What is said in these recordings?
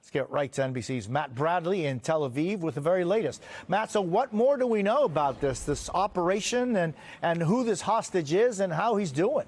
Let's get right to NBC's Matt Bradley in Tel Aviv with the very latest. Matt, so what more do we know about this operation and who this hostage is and how he's doing?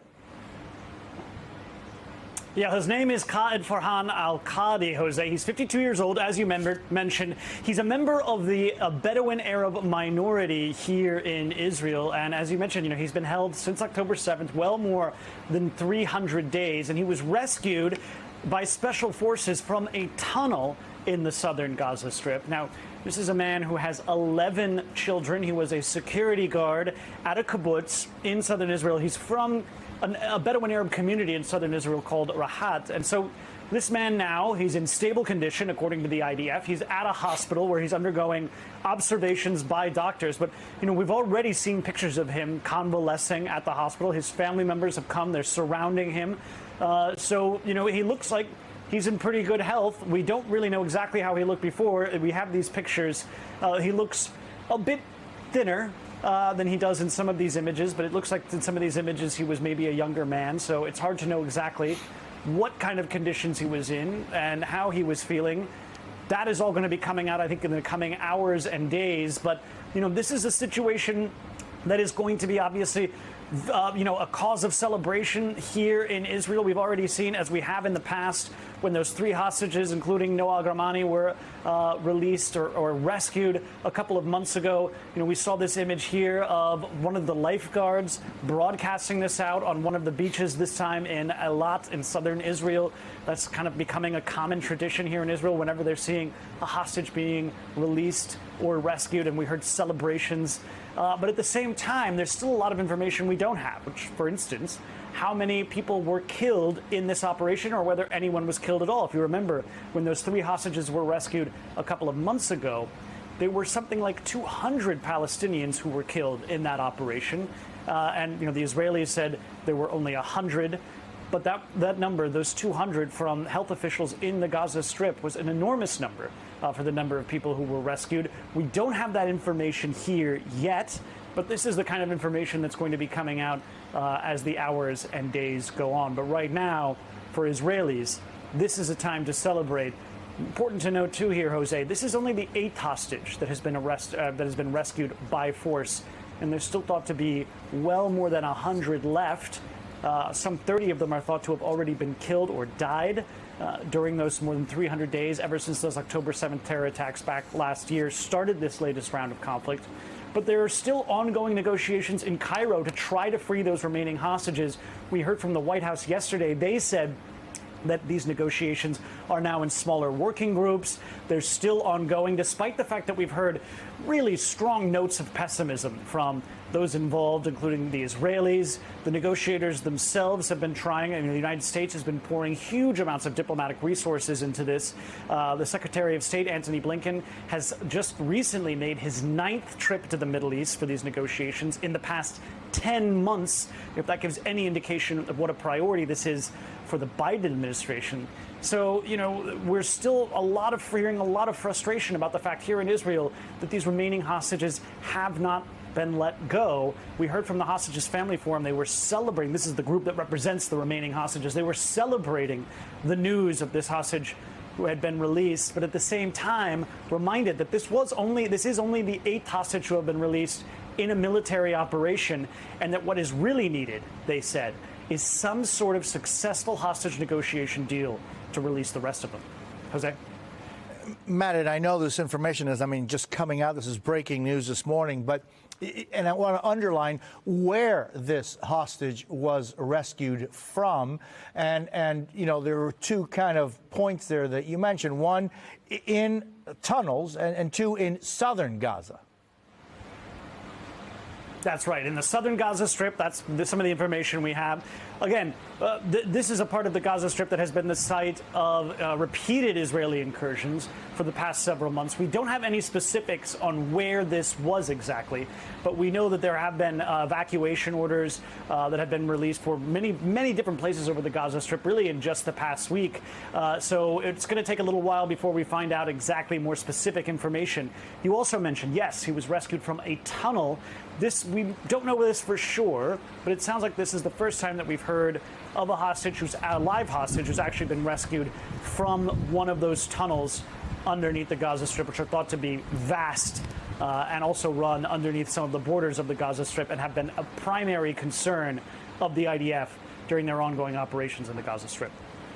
Yeah, his name is Khaled Farhan Al-Qadi, Jose. He's 52 years old, as you mentioned. He's a member of the Bedouin Arab minority here in Israel. And as you mentioned, he's been held since October 7th, well more than 300 days. And he was rescued by special forces from a tunnel in the southern Gaza Strip. Now, this is a man who has 11 children. He was a security guard at a kibbutz in southern Israel. He's from a Bedouin Arab community in southern Israel called Rahat. And so this man now, he's in stable condition, according to the IDF. He's at a hospital where he's undergoing observations by doctors. But, we've already seen pictures of him convalescing at the hospital. His family members have come. They're surrounding him. So, he looks like he's in pretty good health. We don't really know exactly how he looked before. We have these pictures. He looks a bit thinner than he does in some of these images, but it looks like in some of these images he was maybe a younger man. So it's hard to know exactly what kind of conditions he was in and how he was feeling. That is all going to be coming out, I think, in the coming hours and days. But, this is a situation that is going to be obviously a cause of celebration here in Israel. We've already seen, as we have in the past, when those 3 hostages, including Noah Agramani, were released or rescued a couple of months ago. We saw this image here of one of the lifeguards broadcasting this out on one of the beaches, this time in Eilat in southern Israel. That's kind of becoming a common tradition here in Israel whenever they're seeing a hostage being released or rescued, and we heard celebrations. But at the same time, there's still a lot of information we don't have, which, for instance, how many people were killed in this operation or whether anyone was killed at all. If you remember, when those 3 hostages were rescued a couple of months ago, there were something like 200 Palestinians who were killed in that operation. And, the Israelis said there were only 100. But that number, those 200 from health officials in the Gaza Strip, was an enormous number for the number of people who were rescued. We don't have that information here yet, but this is the kind of information that's going to be coming out as the hours and days go on. But right now, for Israelis, this is a time to celebrate. Important to note, too, here, Jose, this is only the 8th hostage that has been rescued by force, and there's still thought to be well more than 100 left. Some 30 of them are thought to have already been killed or died during those more than 300 days, ever since those October 7th terror attacks back last year started this latest round of conflict. But there are still ongoing negotiations in Cairo to try to free those remaining hostages. We heard from the White House yesterday. They said that these negotiations are now in smaller working groups. They're still ongoing, despite the fact that we've heard really strong notes of pessimism from those involved, including the Israelis. The negotiators themselves have been trying, and the United States has been pouring huge amounts of diplomatic resources into this. The Secretary of State, Antony Blinken, has just recently made his 9th trip to the Middle East for these negotiations in the past 10 months, if that gives any indication of what a priority this is for the Biden administration. So, we're still hearing a lot of frustration about the fact here in Israel that these remaining hostages have not been let go. We heard from the Hostages Family Forum. They were celebrating. This is the group that represents the remaining hostages. They were celebrating the news of this hostage who had been released, but at the same time reminded that this is only the 8th hostage who have been released in a military operation, and that what is really needed, they said, is some sort of successful hostage negotiation deal to release the rest of them. Jose? Matt, and I know this information is, just coming out. This is breaking news this morning, and I want to underline where this hostage was rescued from. And there were 2 kind of points there that you mentioned. One, in tunnels, and 2, in southern Gaza. That's right. In the southern Gaza Strip, that's some of the information we have. Again, this is a part of the Gaza Strip that has been the site of repeated Israeli incursions for the past several months. We don't have any specifics on where this was exactly, but we know that there have been evacuation orders that have been released for many different places over the Gaza Strip, really in just the past week. So it's going to take a little while before we find out exactly more specific information. You also mentioned, yes, he was rescued from a tunnel. We don't know this for sure, but it sounds like this is the first time that we've heard of a hostage a live hostage who's actually been rescued from one of those tunnels underneath the Gaza Strip, which are thought to be vast and also run underneath some of the borders of the Gaza Strip and have been a primary concern of the IDF during their ongoing operations in the Gaza Strip.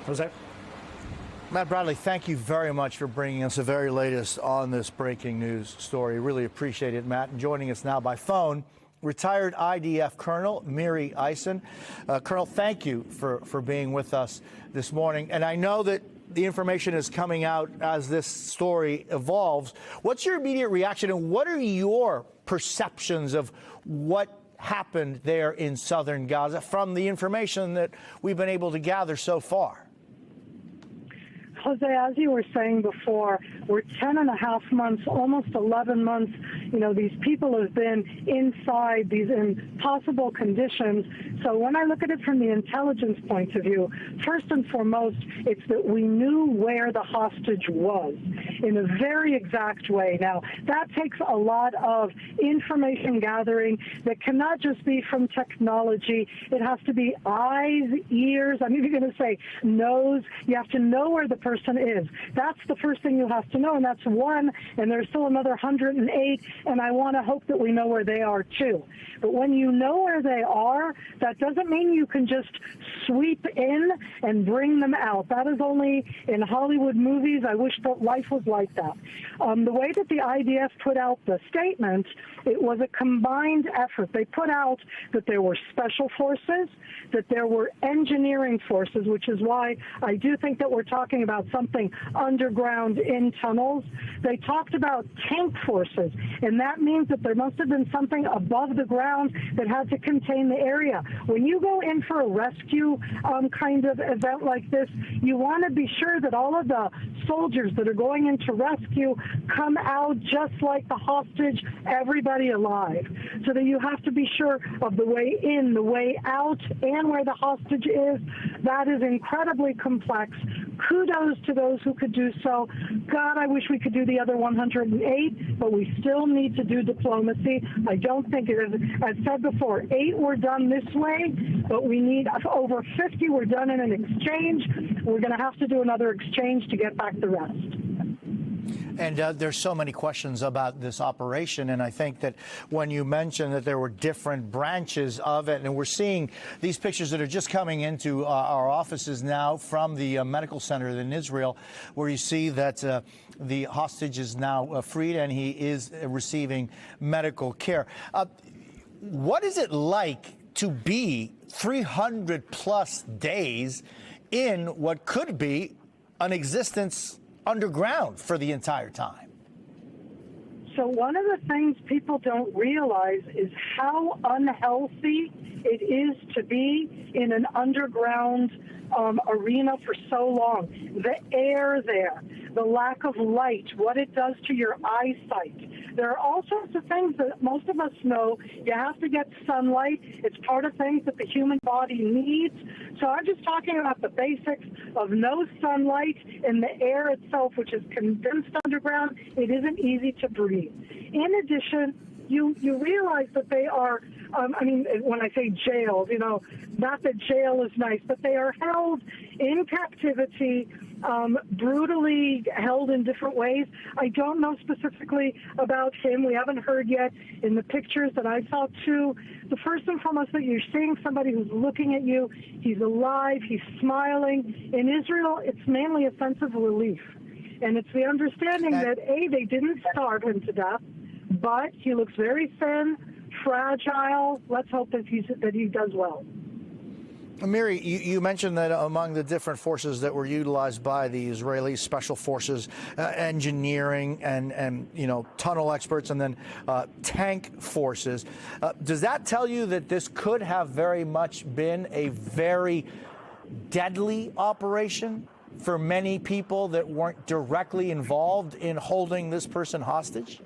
Jose? Matt Bradley, thank you very much for bringing us the very latest on this breaking news story. Really appreciate it, Matt. And joining us now by phone, retired IDF Colonel Miri Eisen. Colonel, thank you for being with us this morning. And I know that the information is coming out as this story evolves. What's your immediate reaction, and what are your perceptions of what happened there in southern Gaza from the information that we've been able to gather so far? Jose, as you were saying before, we're 10 and a half months, almost 11 months. You know, these people have been inside these impossible conditions. So when I look at it from the intelligence point of view, first and foremost, it's that we knew where the hostage was in a very exact way. Now, that takes a lot of information gathering that cannot just be from technology. It has to be eyes, ears, I'm even going to say nose. You have to know where the person is. That's the first thing you have to know, and that's one, and there's still another 108, and I want to hope that we know where they are too. But when you know where they are, that doesn't mean you can just sweep in and bring them out. That is only in Hollywood movies. I wish that life was like that. The way that the IDF put out the statement, it was a combined effort. They put out that there were special forces, that there were engineering forces, which is why I do think that we're talking about something underground in tunnels. They talked about tank forces, and that means that there must have been something above the ground that had to contain the area. When you go in for a rescue kind of event like this, you want to be sure that all of the soldiers that are going in to rescue come out just like the hostage, everybody alive. So that you have to be sure of the way in, the way out, and where the hostage is. That is incredibly complex. Kudos to those who could do so. God, I wish we could do the other 108, but we still need to do diplomacy. I don't think it is. I've said before, 8 were done this way, but we need over 50 were done in an exchange. We're going to have to do another exchange to get back the rest. And there's so many questions about this operation, and I think that when you mentioned that there were different branches of it, and we're seeing these pictures that are just coming into our offices now from the medical center in Israel, where you see that the hostage is now freed and he is receiving medical care. What is it like to be 300-plus days in what could be an existence underground for the entire time? So one of the things people don't realize is how unhealthy it is to be in an underground arena for so long. The air there, the lack of light, what it does to your eyesight. There are all sorts of things that most of us know. You have to get sunlight. It's part of things that the human body needs. So I'm just talking about the basics of no sunlight and the air itself, which is condensed underground. It isn't easy to breathe. In addition, you realize that they are, I mean, when I say jailed, you know, not that jail is nice, but they are held in captivity, brutally held in different ways. I don't know specifically about him. We haven't heard yet. In the pictures that I saw too, the first and foremost that you're seeing somebody who's looking at you, he's alive, he's smiling. In Israel, it's mainly a sense of relief. And it's the understanding that, A, they didn't starve him to death, but he looks very thin, fragile. Let's hope that he does well. Miri, you mentioned that among the different forces that were utilized by the Israeli special forces, engineering and you know, tunnel experts, and then tank forces. Does that tell you that this could have very much been a very deadly operation for many people that weren't directly involved in holding this person hostage?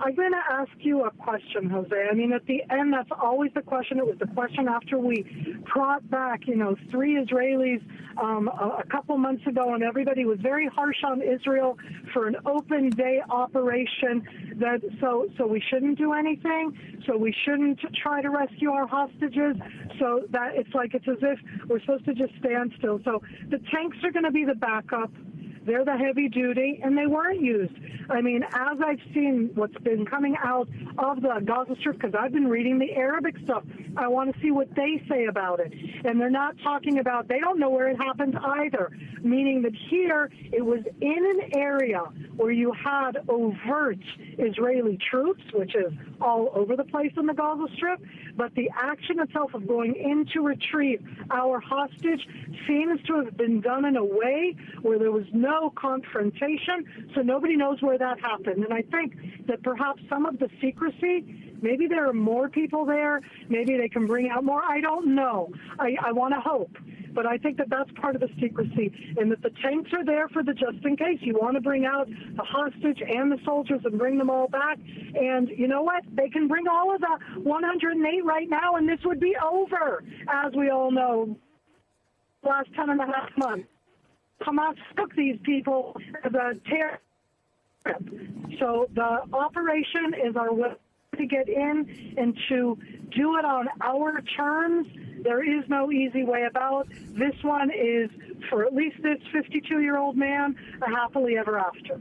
I'm going to ask you a question, Jose. I mean, at the end, that's always the question. It was the question after we brought back, 3 Israelis a couple months ago, and everybody was very harsh on Israel for an open day operation. So we shouldn't do anything. So we shouldn't try to rescue our hostages. So that it's as if we're supposed to just stand still. So the tanks are going to be the backup. They're the heavy duty, and they weren't used. I mean, as I've seen what's been coming out of the Gaza Strip, because I've been reading the Arabic stuff, I want to see what they say about it. And they're not talking about, they don't know where it happened either, meaning that here it was in an area where you had overt Israeli troops, which is all over the place in the Gaza Strip, but the action itself of going in to retrieve our hostage seems to have been done in a way where there was no confrontation, so nobody knows where that happened. And I think that perhaps some of the secrecy, maybe there are more people there, maybe they can bring out more, I don't know. I want to hope. But I think that that's part of the secrecy, and that the tanks are there for the just in case. You want to bring out the hostage and the soldiers and bring them all back. And you know what? They can bring all of the 108 right now, and this would be over, as we all know, last 10 and a half months. Hamas took these people as a terror. So the operation is our way to get in and to do it on our terms. There is no easy way about. This one is, for at least this 52-year-old man, a happily ever after.